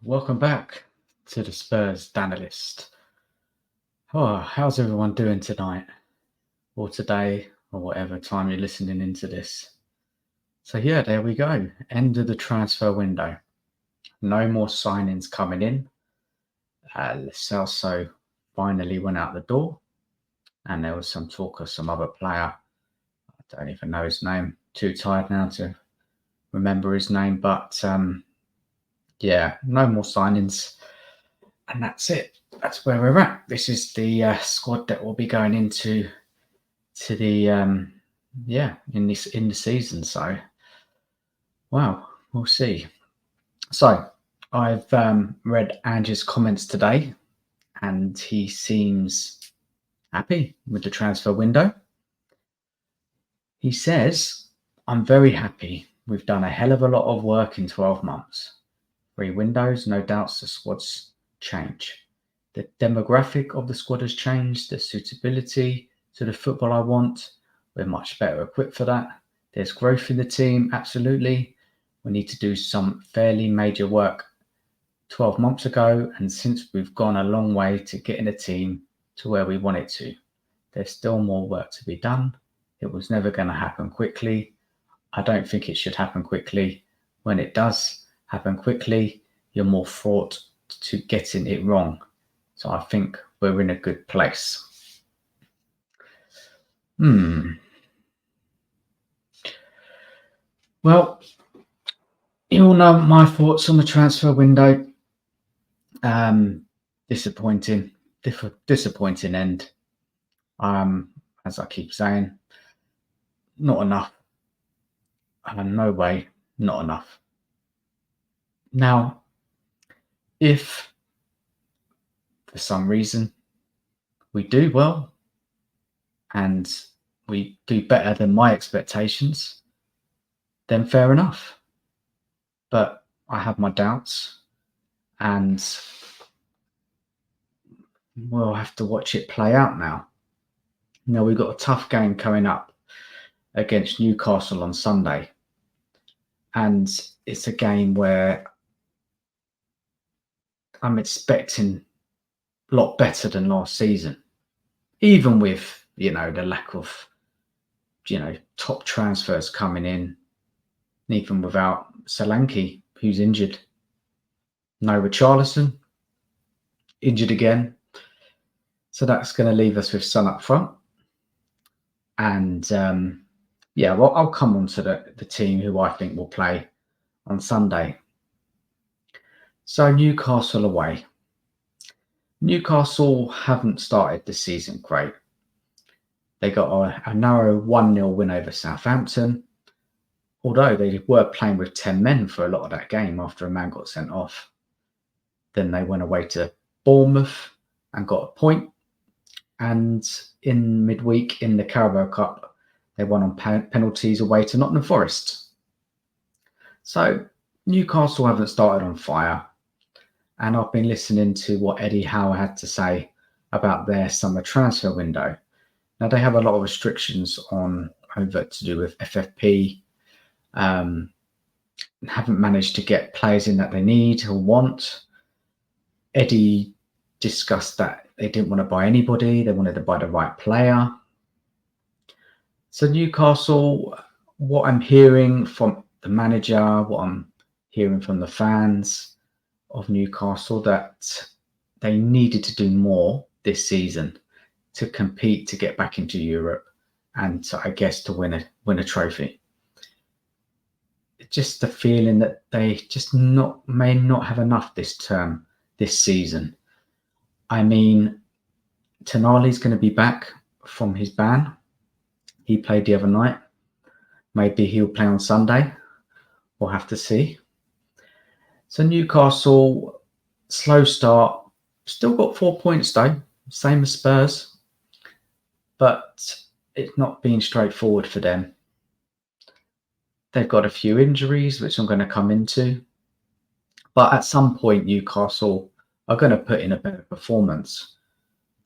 Welcome back to the Spurs DANalyst. Oh, how's everyone doing tonight or today or whatever time you're listening into this? So yeah, there we go. End of the transfer window. No more signings coming in. Lo Celso finally went out the door, and there was some talk of some other player. I don't even know his name. Too tired now to remember his name, but yeah, no more signings. And that's it. That's where we're at. This is the squad that will be going into the in the season. So wow, we'll see. So I've read Andrew's comments today, and he seems happy with the transfer window. He says, "I'm very happy. We've done a hell of a lot of work in 12 months. 3 windows, no doubts the squad's change. The demographic of the squad has changed, the suitability to the football I want. We're much better equipped for that. There's growth in the team, absolutely. We need to do some fairly major work 12 months ago, and since we've gone a long way to getting the team to where we want it to. There's still more work to be done. It was never going to happen quickly. I don't think it should happen quickly. When it does happen quickly, you're more fraught to getting it wrong. So I think we're in a good place." Well, you all know my thoughts on the transfer window. Disappointing end. As I keep saying, not enough. No way, not enough. Now, if for some reason we do well and we do better than my expectations, then fair enough. But I have my doubts, and we'll have to watch it play out now. Now, we've got a tough game coming up against Newcastle on Sunday, and it's a game where I'm expecting a lot better than last season, even with, the lack of, top transfers coming in, even without Solanke, who's injured. No Richarlison, injured again. So that's going to leave us with Son up front. And I'll come on to the team who I think will play on Sunday. So Newcastle away. Newcastle haven't started the season great. They got a narrow 1-0 win over Southampton, although they were playing with 10 men for a lot of that game after a man got sent off. Then they went away to Bournemouth and got a point. And in midweek in the Carabao Cup, they won on penalties away to Nottingham Forest. So Newcastle haven't started on fire. And I've been listening to what Eddie Howe had to say about their summer transfer window. Now, they have a lot of restrictions over to do with FFP. Haven't managed to get players in that they need or want. Eddie discussed that they didn't want to buy anybody. They wanted to buy the right player. So Newcastle, what I'm hearing from the manager, what I'm hearing from the fans of Newcastle, that they needed to do more this season to compete to get back into Europe and to win a trophy. It's just the feeling that they just may not have enough this season. I mean, Tonali's going to be back from his ban. He played the other night. Maybe he'll play on Sunday. We'll have to see. So Newcastle, slow start. Still got 4 points though, same as Spurs. But it's not been straightforward for them. They've got a few injuries, which I'm going to come into. But at some point, Newcastle are going to put in a better performance.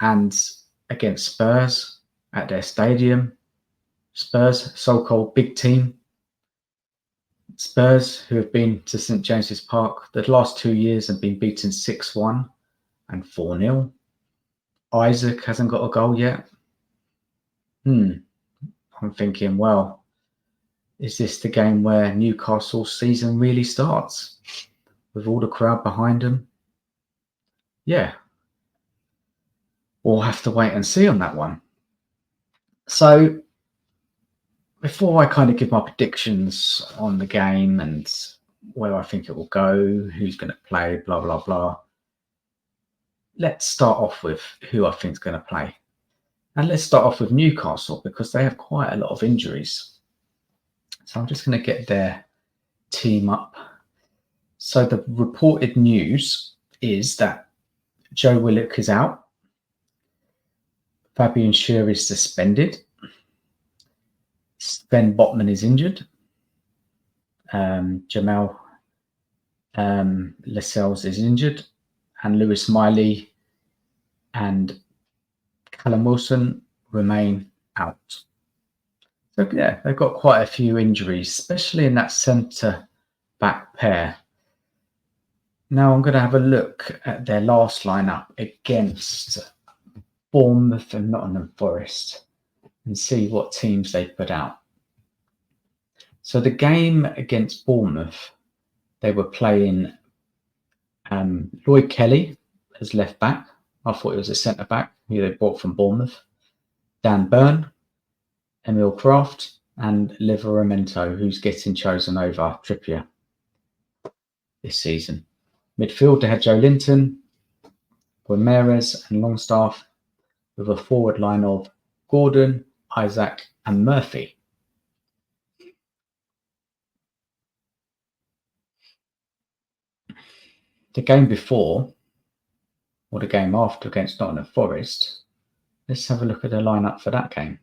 And against Spurs at their stadium, Spurs, so-called big team, Spurs, who have been to St James's Park, the last 2 years have been beaten 6-1 and 4-0. Isaac hasn't got a goal yet. I'm thinking, well, is this the game where Newcastle's season really starts? With all the crowd behind them? Yeah. We'll have to wait and see on that one. So, before I kind of give my predictions on the game and where I think it will go, who's going to play, blah, blah, blah, let's start off with who I think is going to play. And let's start off with Newcastle because they have quite a lot of injuries. So I'm just going to get their team up. So the reported news is that Joe Willock is out. Fabian Schär is suspended. Sven Botman is injured. Jamal Lascelles is injured. And Lewis Miley and Callum Wilson remain out. So yeah, they've got quite a few injuries, especially in that centre-back pair. Now I'm going to have a look at their last lineup against Bournemouth and Nottingham Forest and see what teams they put out. So the game against Bournemouth, they were playing Lloyd Kelly as left back. I thought he was a centre back who they brought from Bournemouth. Dan Burn, Emil Kraft, and Livramento, who's getting chosen over Trippier this season. Midfield, they had Joe Linton, Guimarães, and Longstaff, with a forward line of Gordon, Isaac, and Murphy. The game before, or the game after against Nottingham Forest, let's have a look at the lineup for that game.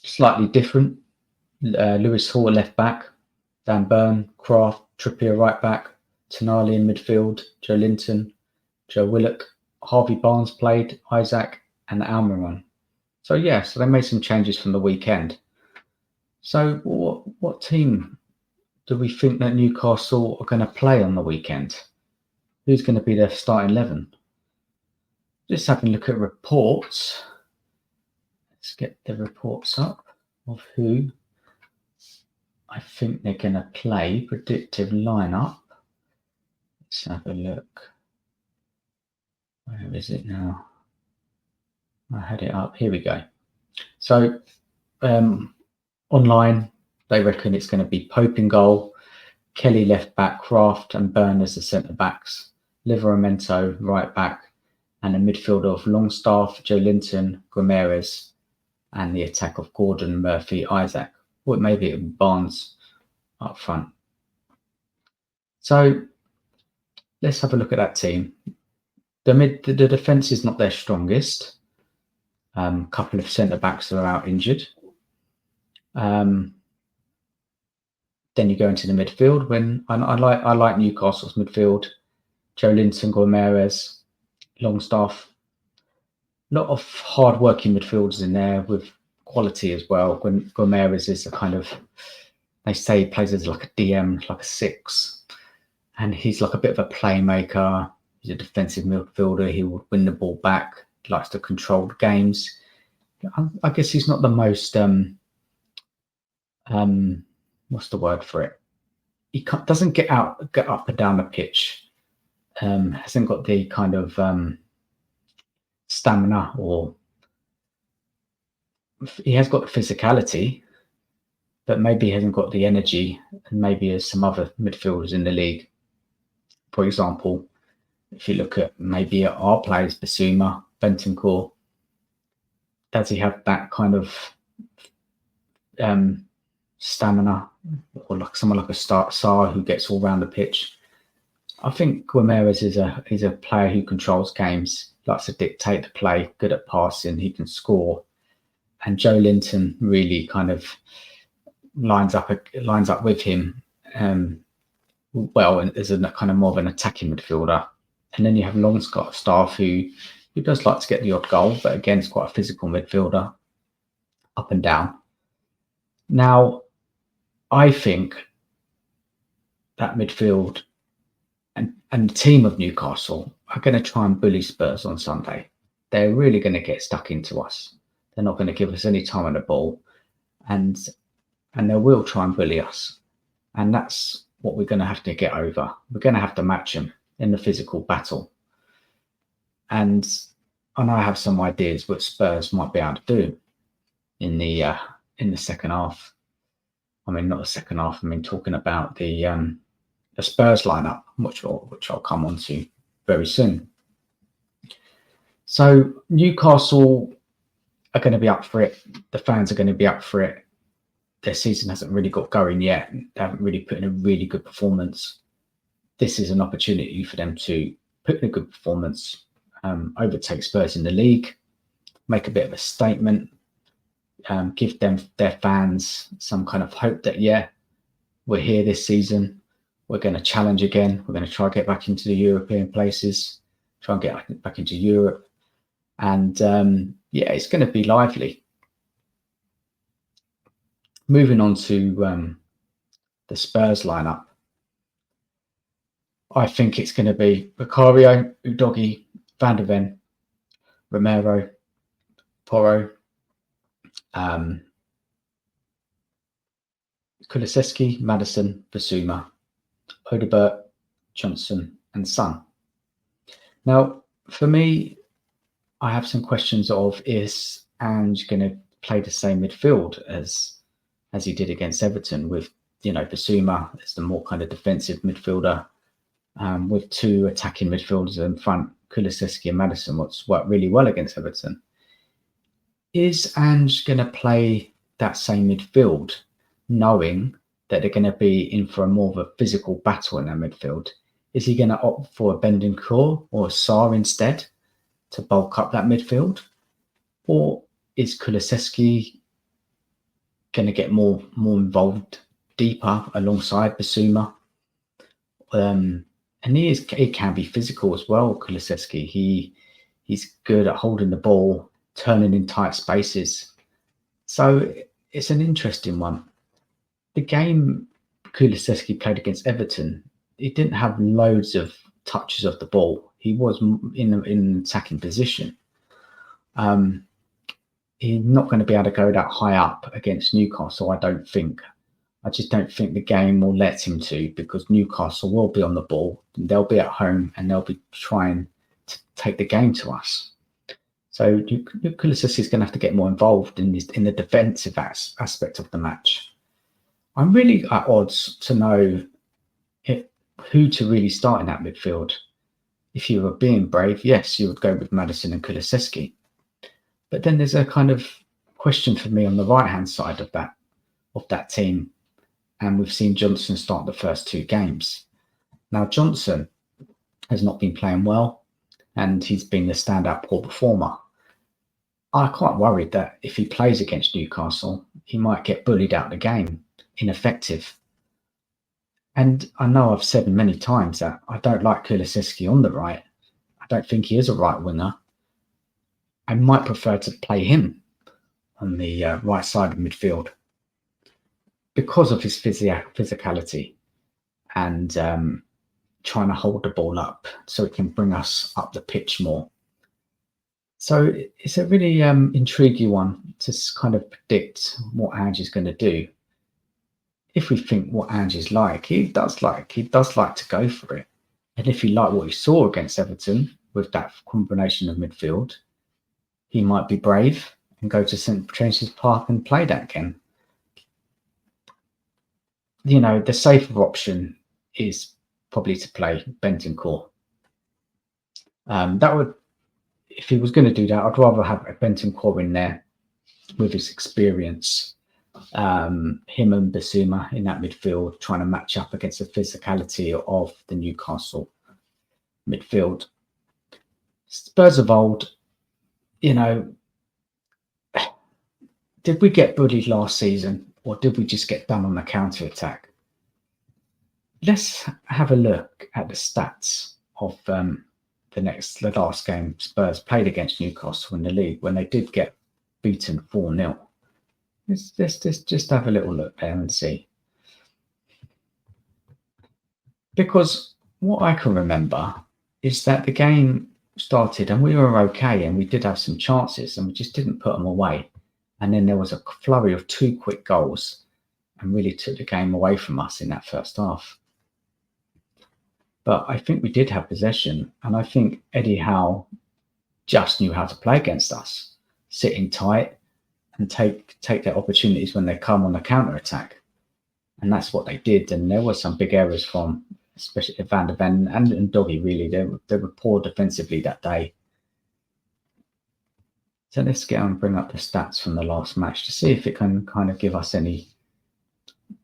Slightly different. Lewis Hall left back, Dan Burn, Kraft, Trippier right back, Tonali in midfield, Joe Linton, Joe Willock, Harvey Barnes played, Isaac, and Almiron. So yeah, so they made some changes from the weekend. So what team do we think that Newcastle are going to play on the weekend? Who's going to be their starting 11? Just having a look at reports. Let's get the reports up of who I think they're going to play. Predictive lineup. Let's have a look. Where is it now? I had it up. Here we go. So online, they reckon it's going to be Pope in goal, Kelly left back, Kraft and Burn as the centre backs, Livramento right back, and a midfield of Longstaff, Joe Linton, Guimarães, and the attack of Gordon, Murphy, Isaac. Or maybe it would be Barnes up front. So let's have a look at that team. The defence is not their strongest. Couple of centre backs are out injured. Then you go into the midfield. When I like Newcastle's midfield, Joe Linton, Guimarães, Longstaff. A lot of hard-working midfielders in there with quality as well. Guimarães is a kind of, they say he plays as like a DM, like a 6, and he's like a bit of a playmaker. He's a defensive midfielder. He will win the ball back. He likes to control the games. I guess he's not the most what's the word for it? He doesn't get up and down the pitch. Hasn't got the kind of stamina, or he has got the physicality, but maybe he hasn't got the energy, and maybe as some other midfielders in the league. For example, if you look at maybe our players, Basuma, Bentancur, does he have that kind of stamina, or like someone like a Sarr who gets all around the pitch? I think Guimarães is a player who controls games, likes to dictate the play, good at passing, he can score. And Joe Linton really kind of lines up with him well, and is a kind of more of an attacking midfielder. And then you have Longstaff, who who does like to get the odd goal, but again, is quite a physical midfielder, up and down. Now, I think that midfield and the team of Newcastle are going to try and bully Spurs on Sunday. They're really going to get stuck into us. They're not going to give us any time on the ball, and they will try and bully us. And that's what we're going to have to get over. We're going to have to match them in the physical battle. And I have some ideas what Spurs might be able to do in the second half. I mean, not the second half. I mean, talking about the Spurs lineup, which I'll come on to very soon. So Newcastle are going to be up for it. The fans are going to be up for it. Their season hasn't really got going yet. They haven't really put in a really good performance. This is an opportunity for them to put in a good performance, overtake Spurs in the league, make a bit of a statement, give them their fans some kind of hope that, yeah, we're here this season. We're going to challenge again. We're going to try to get back into the European places, try and get back into Europe. And yeah, it's going to be lively. Moving on to the Spurs lineup. I think it's going to be Vicario, Udogie, Van der Ven, Romero, Porro, Kulusevski, Maddison, Basuma, Odobert, Johnson, and Son. Now, for me, I have some questions of, is Ange going to play the same midfield as he did against Everton, with, you know, Basuma as the more kind of defensive midfielder, with two attacking midfielders in front, Kulusevski and Maddison, what's worked really well against Everton. Is Ange going to play that same midfield, knowing that they're going to be in for a more of a physical battle in that midfield? Is he going to opt for a Bentancur or a Sarr instead to bulk up that midfield? Or is Kulusevski going to get more involved deeper alongside Basuma? And he can be physical as well, Kulusevski. He's good at holding the ball, turning in tight spaces. So it's an interesting one. The game Kulusevski played against Everton, he didn't have loads of touches of the ball. He was in an attacking position. He's not going to be able to go that high up against Newcastle, I don't think. I just don't think the game will let him to, because Newcastle will be on the ball. They'll be at home and they'll be trying to take the game to us. So Kulusevski is going to have to get more involved in the defensive aspect of the match. I'm really at odds to know who to really start in that midfield. If you were being brave, yes, you would go with Maddison and Kulusevski. But then there's a kind of question for me on the right-hand side of that team. And we've seen Johnson start the first two games. Now, Johnson has not been playing well, and he's been the standout poor performer. I'm quite worried that if he plays against Newcastle, he might get bullied out of the game, ineffective. And I know I've said many times that I don't like Kulusevski on the right. I don't think he is a right winger. I might prefer to play him on the right side of midfield, because of his physicality and trying to hold the ball up so it can bring us up the pitch more. So it's a really intriguing one to kind of predict what Ange is going to do. If we think what Ange is like, he does like to go for it. And if you like what he saw against Everton with that combination of midfield, he might be brave and go to St James's Park and play that again. You know, the safer option is probably to play Bentancur. That would, if he was going to do that, I'd rather have a Bentancur in there with his experience. Him and Basuma in that midfield, trying to match up against the physicality of the Newcastle midfield. Spurs of old, you know, did we get bullied last season? Or did we just get done on the counter-attack? Let's have a look at the stats of the last game Spurs played against Newcastle in the league when they did get beaten 4-0. Let's just have a little look there and see. Because what I can remember is that the game started and we were okay and we did have some chances and we just didn't put them away. And then there was a flurry of 2 quick goals and really took the game away from us in that first half. But I think we did have possession, and I think Eddie Howe just knew how to play against us, sitting tight and take their opportunities when they come on the counter-attack. And that's what they did. And there were some big errors from especially Van der Ven and Doggy, really. They were poor defensively that day. So let's get on and bring up the stats from the last match to see if it can kind of give us any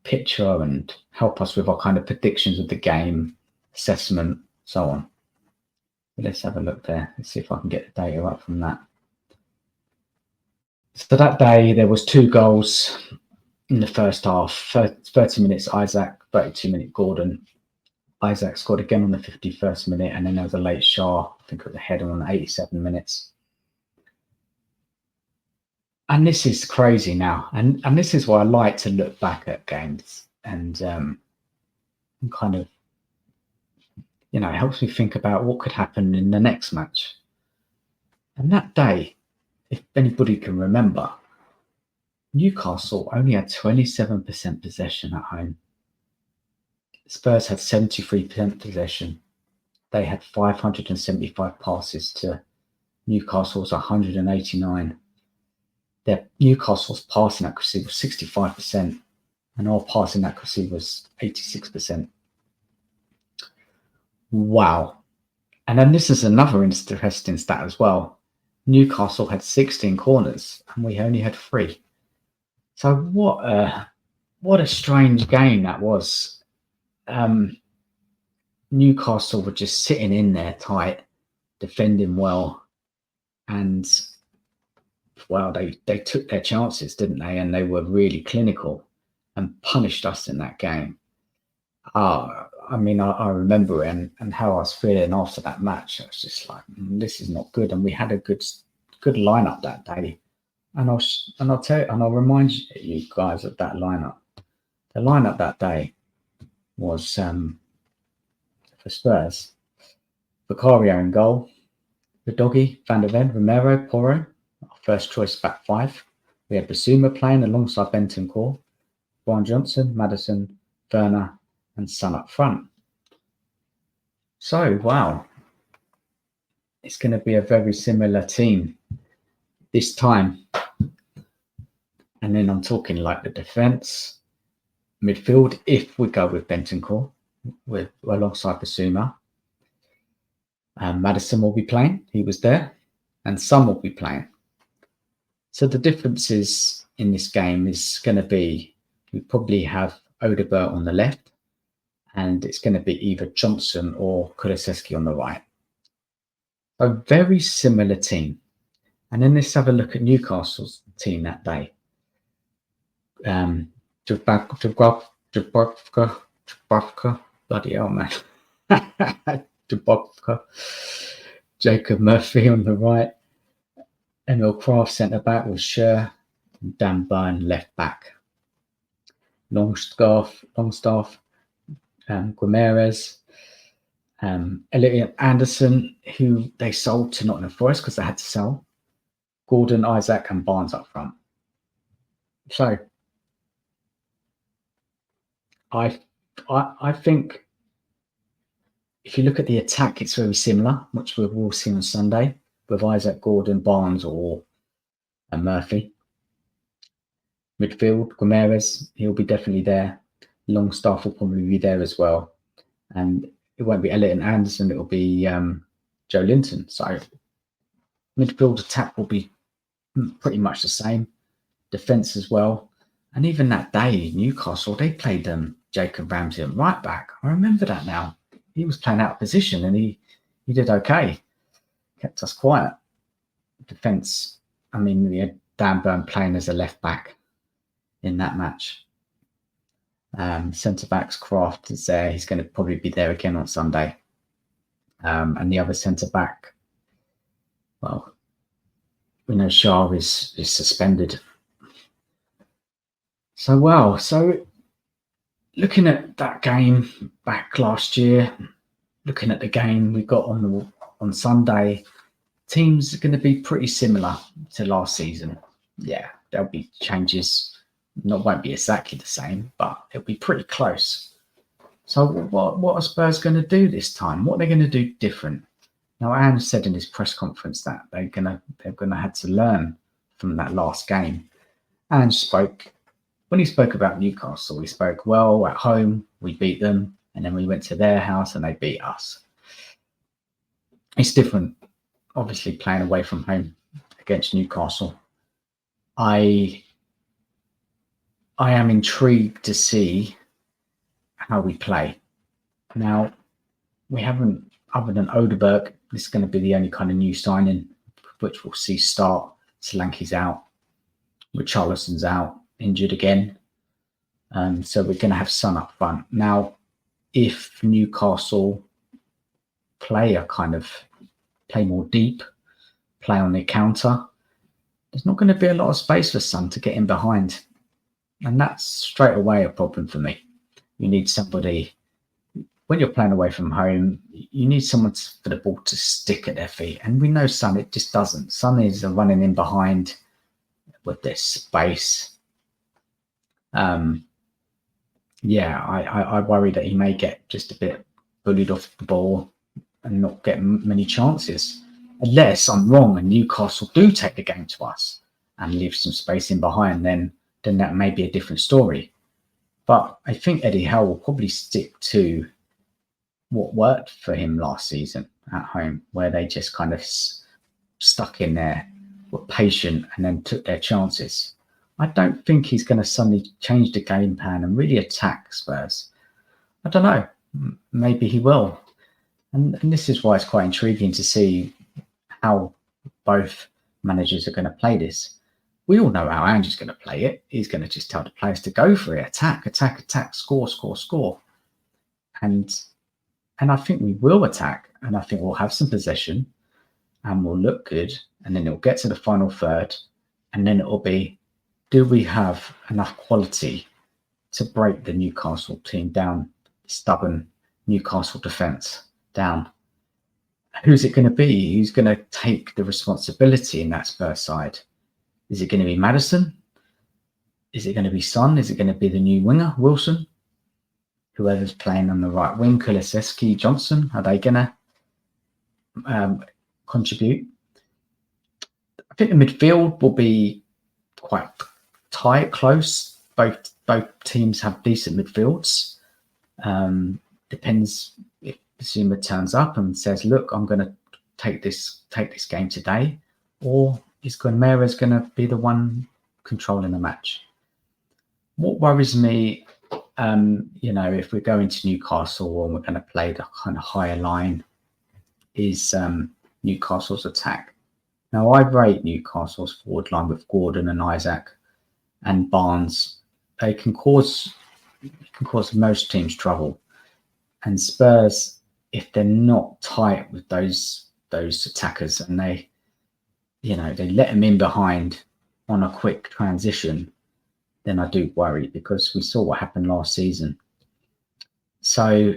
picture and help us with our kind of predictions of the game, assessment, so on. But let's have a look there. Let's see if I can get the data up from that. So that day there was 2 goals in the first half. 30 minutes Isaac, 32-minute Gordon. Isaac scored again on the 51st minute, and then there was a late Shaw. I think it was a header on the 87 minutes. And this is crazy now. And this is why I like to look back at games and kind of, it helps me think about what could happen in the next match. And that day, if anybody can remember, Newcastle only had 27% possession at home. Spurs had 73% possession. They had 575 passes to Newcastle's 189. Newcastle's passing accuracy was 65%, and our passing accuracy was 86%. Wow. And then this is another interesting stat as well. Newcastle had 16 corners, and we only had 3. So what a strange game that was. Newcastle were just sitting in there tight, defending well, and they took their chances, didn't they? And they were really clinical and punished us in that game. I remember it and how I was feeling after that match. I was just like, this is not good. And we had a good lineup that day. And I'll remind you guys of that lineup. The lineup that day was for Spurs: Vicario in goal, the Doggy, Van der Ven, Romero, Porro, our first choice back 5. We had Basuma playing alongside Bentancur, Brian Johnson, Maddison, Werner, and Son up front. So, wow, it's going to be a very similar team this time. And then I'm talking like the defence, midfield, if we go with Bentancur, alongside Basuma. Maddison will be playing. He was there. And Son will be playing. So the differences in this game is going to be, we probably have Odegaard on the left, and it's going to be either Johnson or Kulusevski on the right. A very similar team. And then let's have a look at Newcastle's team that day. Dubravka, bloody hell, man. Dubravka, Jacob Murphy on the right, Emil Kraft centre back with Scher, and Dan Byrne left back. Longstaff, Guimarães, Elliot Anderson, who they sold to Nottingham Forest because they had to sell. Gordon, Isaac, and Barnes up front. So I think if you look at the attack, it's very similar, which we will see on Sunday with Isaac, Gordon, Barnes, or Murphy. Midfield, Guimarães, he'll be definitely there. Longstaff will probably be there as well. And it won't be Elliot and Anderson, it will be Joe Linton. So midfield attack will be pretty much the same. Defence as well. And even that day, Newcastle, they played Jacob Ramsey at right back. I remember that now. He was playing out of position and he did okay. Kept us quiet. Defence, we had Dan Byrne playing as a left back in that match. Centre backs, Kraft is there. He's going to probably be there again on Sunday. And the other centre back, well, we know Shah is suspended. So looking at that game back last year, looking at the game we got on Sunday, teams are going to be pretty similar to last season. Yeah, there'll be changes. Won't be exactly the same, but it'll be pretty close. So what are Spurs going to do this time? What are they going to do different? Now, Anne said in his press conference that they're going to have to learn from that last game. Anne when he spoke about Newcastle, he spoke, well, at home, we beat them, and then we went to their house and they beat us. It's different, obviously, playing away from home against Newcastle. I am intrigued to see how we play. Now, we haven't, other than Odeberg, this is going to be the only kind of new signing, which we'll see start. Solanke's out, Richarlison's out, injured again. So we're going to have Son up front. Now, if Newcastle play more deep, play on the counter, there's not going to be a lot of space for Son to get in behind. And that's straight away a problem for me. You need somebody, when you're playing away from home, you need someone for the ball to stick at their feet. And we know Son, it just doesn't. Son is running in behind with this space. I worry that he may get just a bit bullied off the ball and not get many chances. Unless I'm wrong and Newcastle do take the game to us and leave some space in behind, then that may be a different story. But I think Eddie Howe will probably stick to what worked for him last season at home, where they just kind of stuck in there, were patient, and then took their chances. I don't think he's going to suddenly change the game plan and really attack Spurs. I don't know. Maybe he will. And this is why it's quite intriguing to see how both managers are going to play this. We all know how Ange's going to play it. He's going to just tell the players to go for it. Attack, attack, attack, score, score, score. And I think we will attack. And I think we'll have some possession and we'll look good. And then it'll get to the final third. And then it'll be, do we have enough quality to break the Newcastle team down, stubborn Newcastle defence down? Who's it going to be? Who's going to take the responsibility in that Spurs side? Is it going to be Maddison? Is it going to be Son? Is it going to be the new winger, Wilson? Whoever's playing on the right wing, Kulusevski, Johnson, are they going to contribute? I think the midfield will be quite tight, close. Both teams have decent midfields. Depends if Zuma turns up and says, look, I'm going to take this game today, or is Guimaraes going to be the one controlling the match? What worries me, if we're going to Newcastle and we're going to play the kind of higher line, is Newcastle's attack. Now, I rate Newcastle's forward line with Gordon and Isaac and Barnes. They can cause most teams trouble. And Spurs, if they're not tight with those attackers and they let them in behind on a quick transition, then I do worry, because we saw what happened last season. So,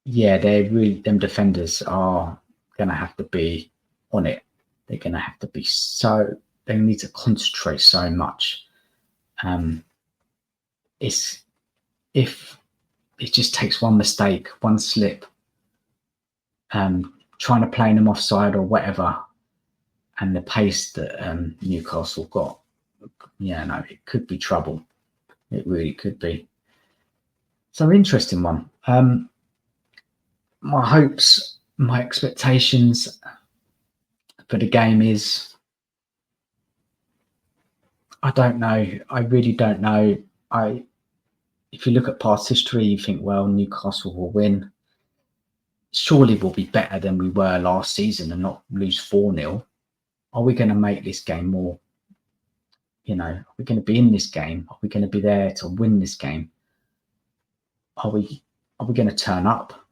yeah, them defenders are going to have to be on it. They're going to have to be they need to concentrate so much. If it just takes one mistake, one slip, trying to play them offside or whatever, and the pace that Newcastle got, it could be trouble. It really could be. So, interesting one. My hopes, my expectations for the game is, I don't know. I really don't know. If you look at past history, you think, well, Newcastle will win. Surely we'll be better than we were last season and not lose 4-0. Are we going to make this game more? Are we going to be in this game? Are we going to be there to win this game? Are we going to turn up?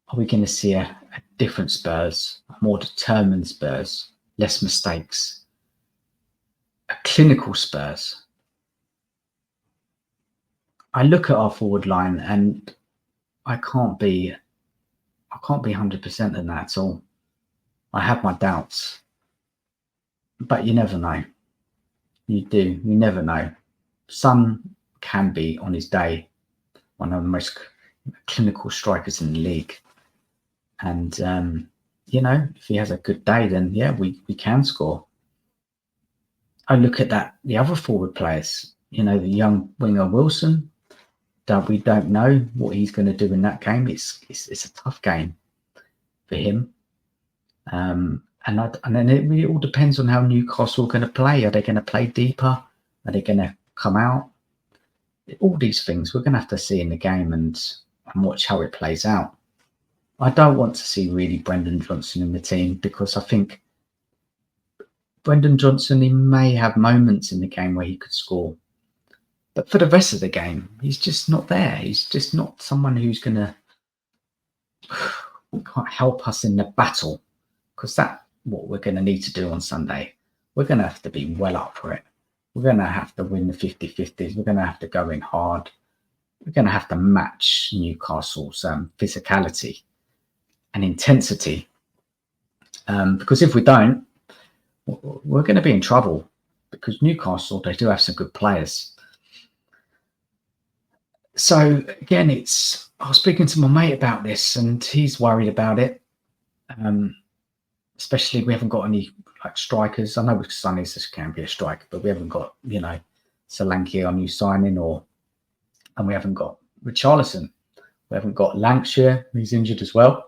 Are we going to see a different Spurs, a more determined Spurs, less mistakes, a clinical Spurs? I look at our forward line and I can't be 100% in that at all. I have my doubts, but you never know. You never know. Son can be on his day one of the most clinical strikers in the league. And, if he has a good day, then yeah, we can score. I look at the other forward players, the young winger Wilson, that we don't know what he's going to do in that game. It's a tough game for him. And then it really all depends on how Newcastle are going to play. Are they going to play deeper? Are they going to come out? All these things we're going to have to see in the game and watch how it plays out. I don't want to see really Brendan Johnson in the team, because I think Brendan Johnson, he may have moments in the game where he could score. But for the rest of the game, he's just not there. He's just not someone who's going to help us in the battle, because that's what we're going to need to do on Sunday. We're going to have to be well up for it. We're going to have to win the 50-50s. We're going to have to go in hard. We're going to have to match Newcastle's physicality and intensity. Because if we don't, we're going to be in trouble, because Newcastle, they do have some good players. So again, I was speaking to my mate about this, and he's worried about it. Especially we haven't got any strikers. I know Sonny can be a striker, but we haven't got, Solanke, our new signing, and we haven't got Richarlison. We haven't got Lancashire, who's injured as well.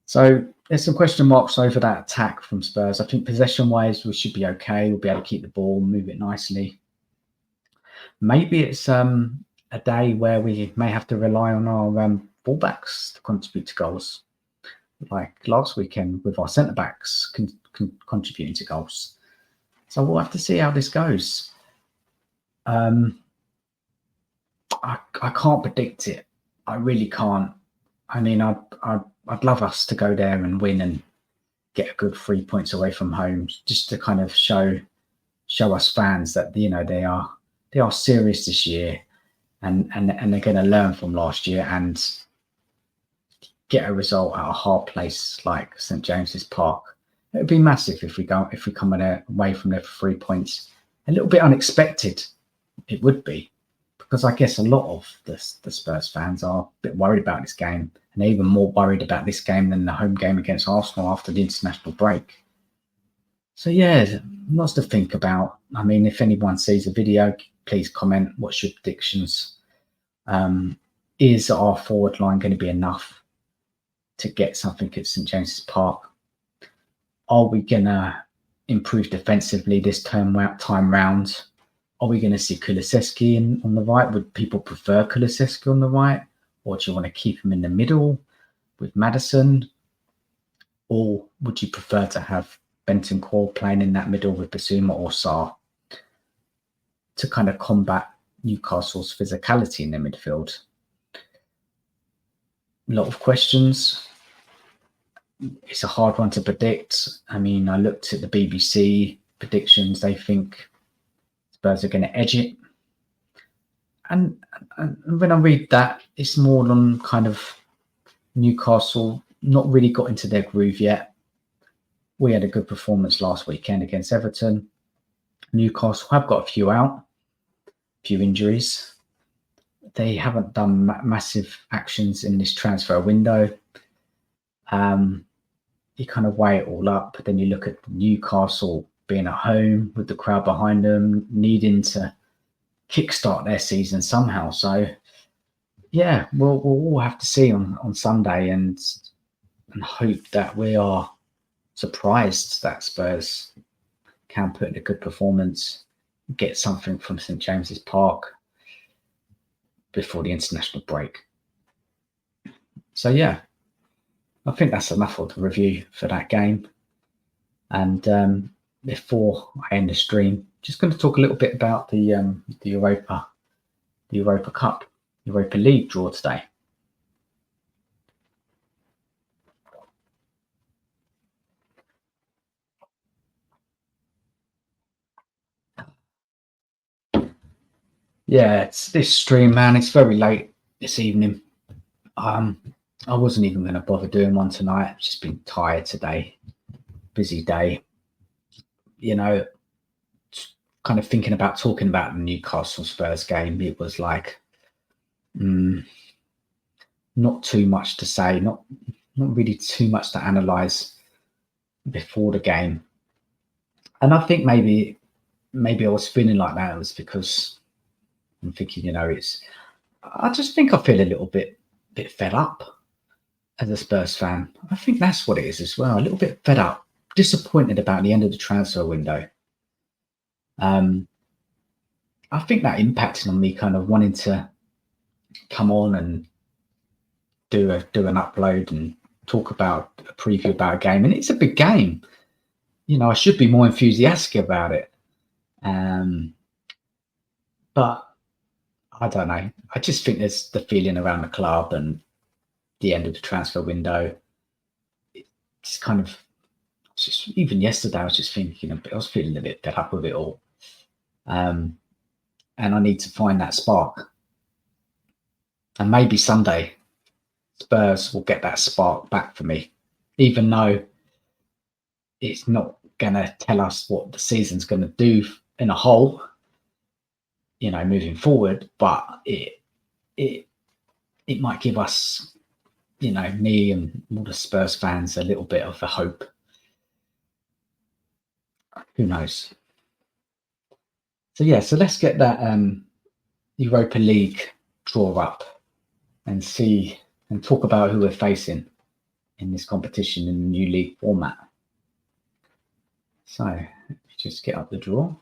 So there's some question marks over that attack from Spurs. I think possession-wise, we should be okay. We'll be able to keep the ball, move it nicely. Maybe it's a day where we may have to rely on our fullbacks to contribute to goals, like last weekend with our centre-backs contributing to goals. So we'll have to see how this goes. I can't predict it. I really can't. I mean, I'd love us to go there and win and get a good 3 points away from home, just to kind of show us fans that they are serious this year, and they're going to learn from last year and get a result at a hard place like St James's Park. It would be massive if we come away from there for 3 points. A little bit unexpected, it would be, because I guess a lot of the Spurs fans are a bit worried about this game, and they're even more worried about this game than the home game against Arsenal after the international break. So yeah, lots to think about. I mean, if anyone sees the video, please comment. What's your predictions? Is our forward line going to be enough to get something at St James's Park? Are we going to improve defensively this time round? Are we going to see Kulusevski on the right? Would people prefer Kulusevski on the right? Or do you want to keep him in the middle with Maddison? Or would you prefer to have Bentancur playing in that middle with Basuma or Sarr to kind of combat Newcastle's physicality in the midfield? A lot of questions. It's a hard one to predict. I mean, I looked at the BBC predictions. They think Spurs are going to edge it. And when I read that, it's more on kind of Newcastle not really got into their groove yet. We had a good performance last weekend against Everton. Newcastle have got a few injuries. They haven't done massive actions in this transfer window. You kind of weigh it all up, but then you look at Newcastle being at home with the crowd behind them, needing to kickstart their season somehow. So yeah, we'll all have to see on Sunday and hope that we are surprised that Spurs can put in a good performance, get something from St James's Park before the international break. So yeah, I think that's enough of the review for that game. And before I end the stream, just going to talk a little bit about the Europa Cup, Europa League draw today. Yeah, it's this stream, man. It's very late this evening. I wasn't even going to bother doing one tonight. I've just been tired today. Busy day. You know, kind of thinking about talking about the Newcastle Spurs game. It was like not too much to say, not really too much to analyse before the game. And I think maybe I was feeling like that. It was because I'm thinking, I just think I feel a little bit fed up as a Spurs fan. I think that's what it is as well. A little bit fed up, disappointed about the end of the transfer window. I think that impacted on me kind of wanting to come on and do an upload and talk about a preview about a game. And it's a big game. I should be more enthusiastic about it. But I don't know. I just think there's the feeling around the club and the end of the transfer window. It's kind of just, even yesterday, I was just thinking, I was feeling a bit fed up with it all. And I need to find that spark. And maybe someday Spurs will get that spark back for me, even though it's not going to tell us what the season's going to do in a whole, moving forward. But it might give us, me and all the Spurs fans, a little bit of the hope. Who knows? So let's get that Europa League draw up and see and talk about who we're facing in this competition in the new league format. So let me just get up the draw.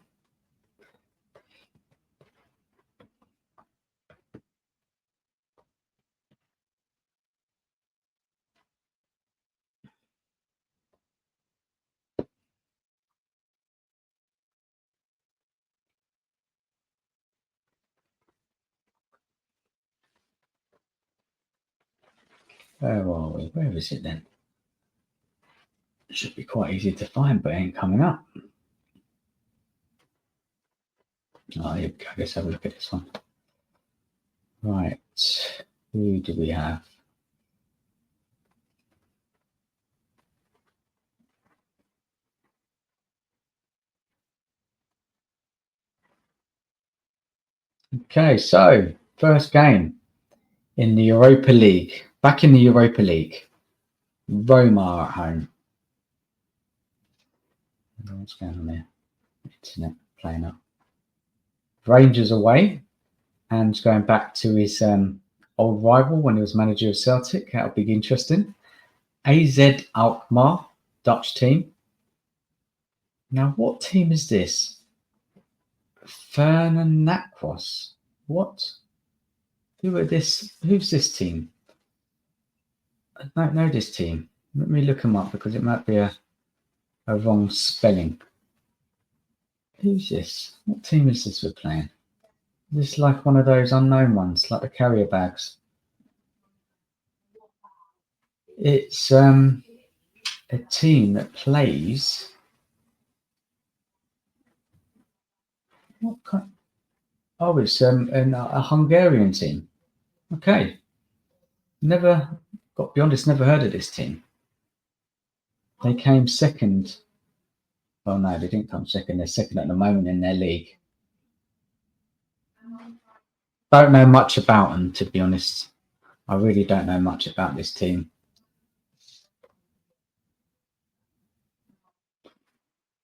Where are we? Where is it then? It should be quite easy to find, but it ain't coming up. Oh, here we go. Let's have a look at this one. Right. Who do we have? Okay, so first game in the Europa League. Back in the Europa League. Roma at home. What's going on there? Internet playing up. Rangers away. And going back to his old rival when he was manager of Celtic. That'll be interesting. AZ Alkmaar, Dutch team. Now, what team is this? Fenerbahce. What? Who's this team? I don't know this team. Let me look them up because it might be a wrong spelling. Who's this? What team is this we're playing? This is like one of those unknown ones, like the carrier bags. It's a team that plays. What kind? Oh, it's a Hungarian team. Okay. Got to be honest, never heard of this team. They came second. Oh no, they didn't come second. They're second at the moment in their league. Don't know much about them, to be honest. I really don't know much about this team.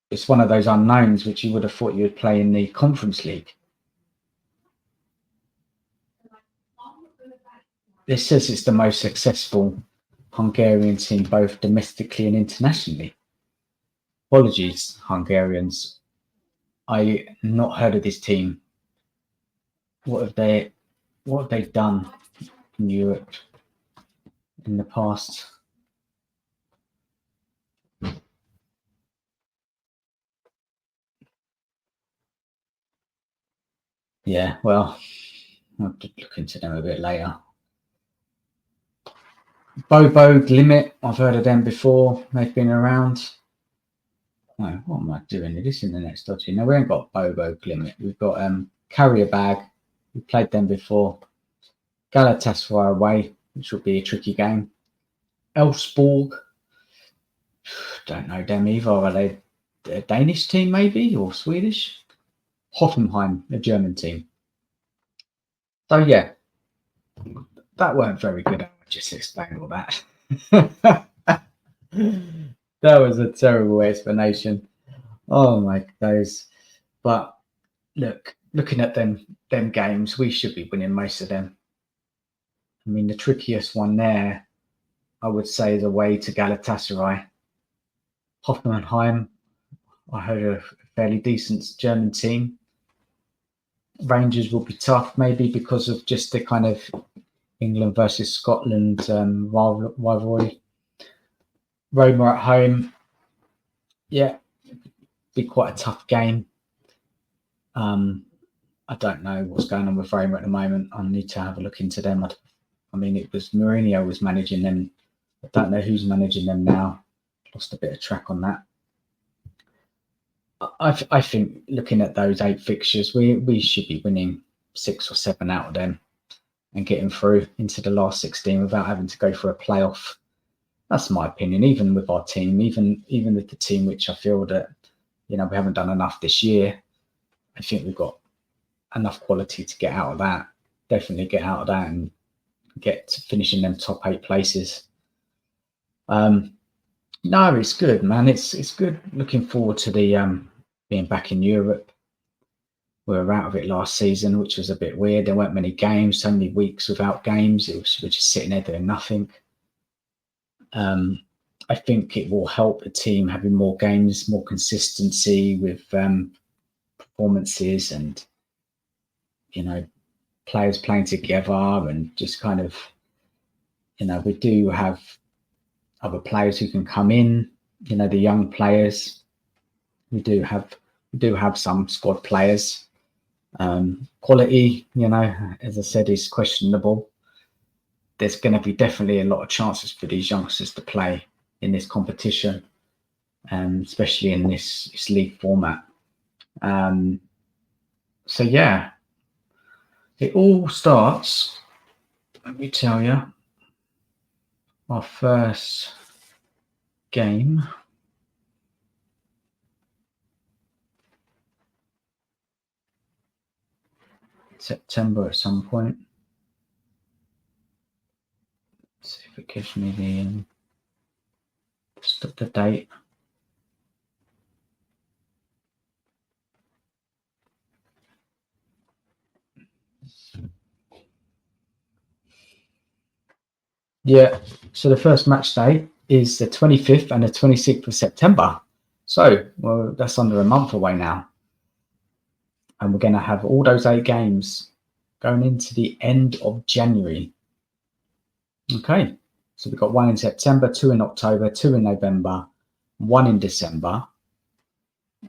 It's one of those unknowns which you would have thought you would play in the Conference League. This says it's the most successful Hungarian team, both domestically and internationally. Apologies, Hungarians. I not heard of this team. What have they done in Europe in the past? Yeah, well, I'll have to look into them a bit later. Bobo Limit, I've heard of them before. They've been around. No, what am I doing? This internet's dodgy. No, we ain't got Bobo Limit. We've got Carrier Bag. We played them before. Galatasaray away, which will be a tricky game. Elfsborg, don't know them either. Are they a Danish team maybe, or Swedish? Hoffenheim, a German team. So yeah, that weren't very good. I just explained all that. That was a terrible explanation. Oh my days. But look, looking at them games, we should be winning most of them. I mean, the trickiest one there, I would say, is away to Galatasaray. Hoffenheim, I heard a fairly decent German team. Rangers will be tough, maybe because of just the kind of England versus Scotland rivalry. Roma at home, yeah, be quite a tough game. I don't know what's going on with Roma at the moment. I need to have a look into them. I mean, it was Mourinho was managing them. I don't know who's managing them now. Lost a bit of track on that. I think looking at those 8 fixtures, we should be winning 6 or 7 out of them and getting through into the last 16 without having to go for a playoff. That's my opinion. Even with our team, even with the team, which I feel that we haven't done enough this year. I think we've got enough quality to get out of that. Definitely get out of that and get to finishing them top 8 places. No, it's good, man. It's good. Looking forward to the being back in Europe. We were out of it last season, which was a bit weird. There weren't many games, so many weeks without games. We're just sitting there doing nothing. I think it will help the team having more games, more consistency with performances and players playing together, and just kind of we do have other players who can come in, the young players. We do have some squad players. Quality, as I said, is questionable. There's going to be definitely a lot of chances for these youngsters to play in this competition, especially in this league format. So yeah, it all starts, let me tell you, our first game September at some point. Let's see if it gives me the date. Yeah, so the first match day is the 25th and the 26th of September. So, well, that's under a month away now. And we're going to have all those 8 games going into the end of January. Okay, so we've got 1 in September, 2 in October, 2 in November, 1 in December,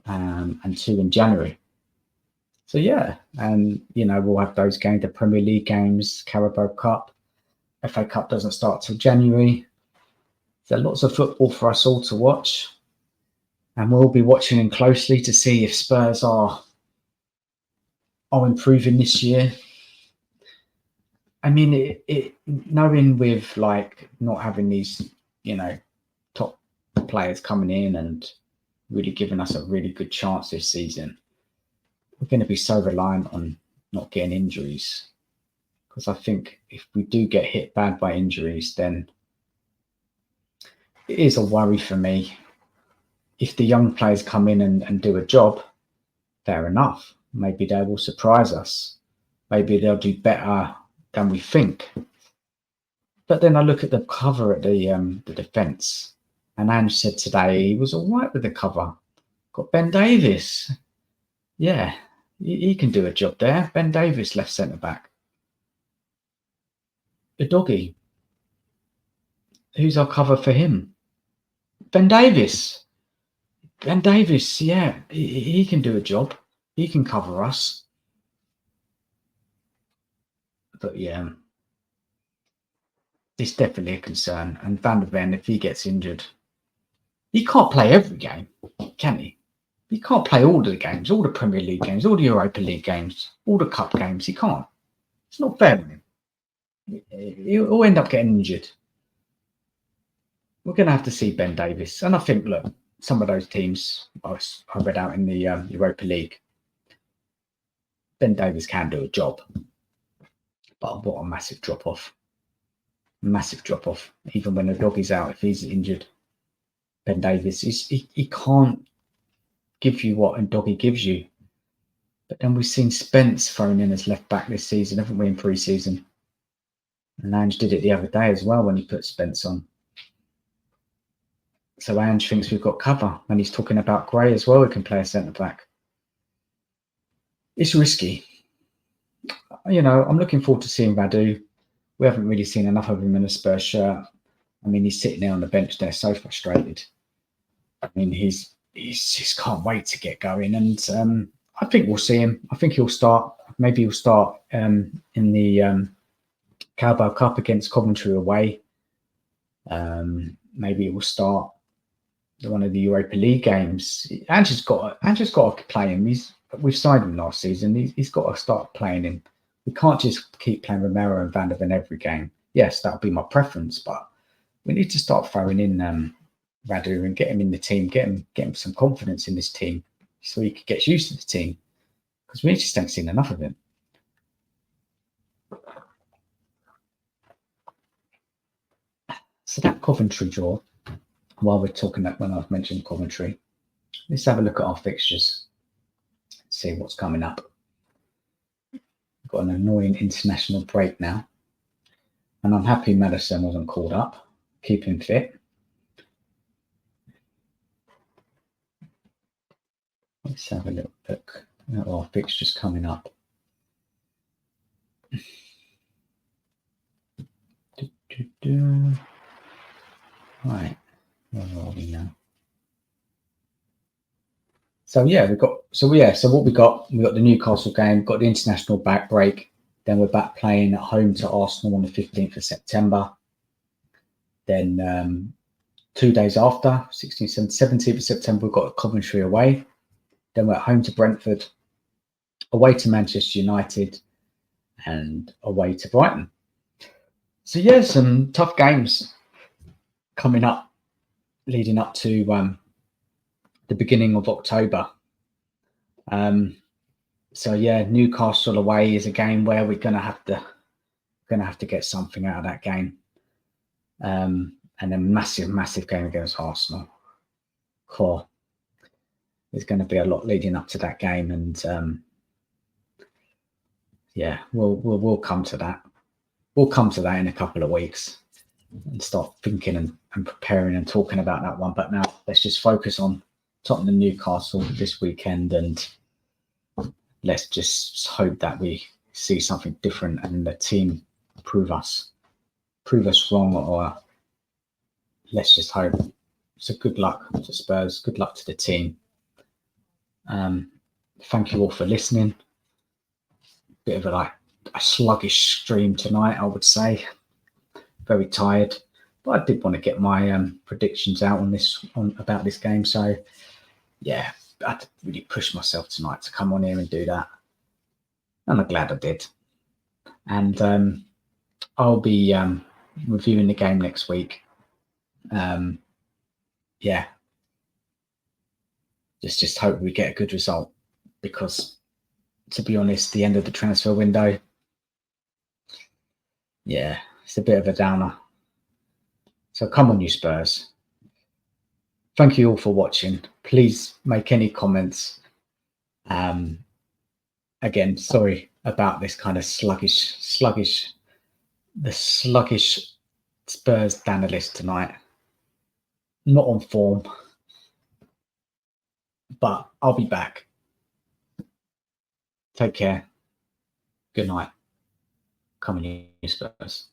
and 2 in January. So yeah, and we'll have those games, the Premier League games, Carabao Cup. FA Cup doesn't start till January. There's lots of football for us all to watch, and we'll be watching them closely to see if Spurs are improving this year. I mean, knowing with not having these top players coming in and really giving us a really good chance this season, we're going to be so reliant on not getting injuries. Because I think if we do get hit bad by injuries, then it is a worry for me. If the young players come in and do a job, fair enough. Maybe they will surprise us. Maybe they'll do better than we think. But then I look at the cover at the defence, and Ange said today he was all right with the cover. Got Ben Davies. Yeah, he can do a job there. Ben Davies, left centre-back. The doggy. Who's our cover for him? Ben Davies. Ben Davies, yeah, he can do a job. He can cover us. But yeah, it's definitely a concern. And Van der Ven, if he gets injured, he can't play every game, can he? He can't play all the games, all the Premier League games, all the Europa League games, all the Cup games. He can't. It's not fair on him. He'll end up getting injured. We're going to have to see Ben Davies. And I think, look, some of those teams I read out in the Europa League, Ben Davies can do a job. But what a massive drop-off. Massive drop-off. Even when the doggy's out, if he's injured, Ben Davies, he can't give you what Doggy gives you. But then we've seen Spence thrown in as left back this season, haven't we, in pre-season? And Ange did it the other day as well when he put Spence on. So Ange thinks we've got cover. And he's talking about Gray as well, who can play a centre-back. It's risky. You know, I'm looking forward to seeing Radu. We haven't really seen enough of him in a Spurs shirt. I mean, he's sitting there on the bench there, so frustrated. I mean, he's just can't wait to get going. And I think we'll see him. I think he'll start. Maybe he'll start in the Carabao Cup against Coventry away. Maybe it will start one of the Europa League games. Ange's got to play him. We've signed him last season. He's got to start playing him. We can't just keep playing Romero and Van der Ven every game. Yes, that would be my preference, but we need to start throwing in Radu and get him in the team, get him some confidence in this team so he gets used to the team, because we just haven't seen enough of him. So that Coventry draw, while we're talking that, when I've mentioned Coventry, let's have a look at our fixtures, see what's coming up. We've got an annoying international break now, and I'm happy Madison wasn't called up. Keep him fit. Let's have a little look at our fixtures coming up. Right, where are we now? So yeah, so what we got the Newcastle game, got the international back break, then we're back playing at home to Arsenal on the 15th of September. Then 2 days after, 16th, 17th of September, we've got Coventry away. Then we're at home to Brentford, away to Manchester United, and away to Brighton. So yeah, some tough games coming up, leading up to the beginning of October. So yeah, Newcastle away is a game where we're gonna have to get something out of that game. And a massive game against Arsenal. Cool. There's going to be a lot leading up to that game, and yeah, we'll come to that. We'll come to that in a couple of weeks and start thinking and preparing and talking about that one. But now let's just focus on Tottenham Newcastle this weekend, and let's just hope that we see something different and the team prove us wrong, or let's just hope. So good luck to Spurs. Good luck to the team. Thank you all for listening. Bit of a sluggish stream tonight, I would say. Very tired, but I did want to get my predictions out about this game. So yeah, I had to really push myself tonight to come on here and do that, and I'm glad I did. And I'll be reviewing the game next week. Yeah, just hope we get a good result, because to be honest, the end of the transfer window, yeah, it's a bit of a downer. So come on, you Spurs. Thank you all for watching. Please make any comments. Again, sorry about this kind of sluggish Spurs DANalyst tonight. Not on form, but I'll be back. Take care. Good night. Come on, you Spurs.